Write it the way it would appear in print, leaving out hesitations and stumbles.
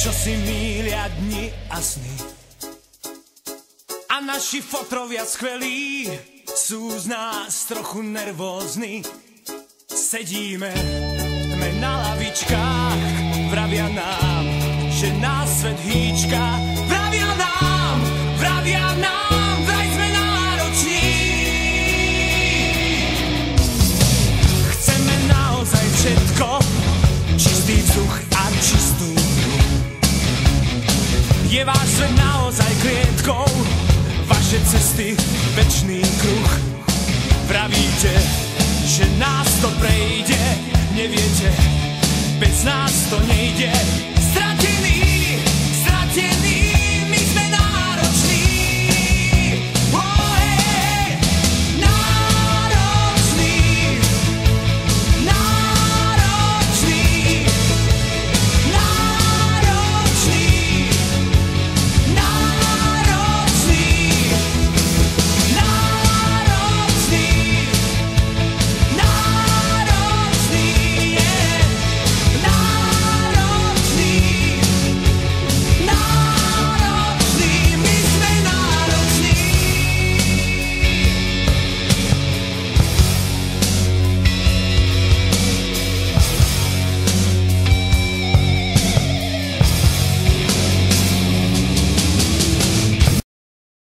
čo si mýlia dni a sny. A naši fotrovia skvelí sú z nás trochu nervózni. Sedíme sme na lavičkách, vravia nám, že nás svet hýčka. Vravia nám, vraj sme nároční. Chceme naozaj všetko, čistý vzduch a čistú hru. Je váš svet naozaj klietkou, vaše cesty večný kruh. Pravíte, že nás to prejde, neviete, bez nás to nejde. Stratený, stratený.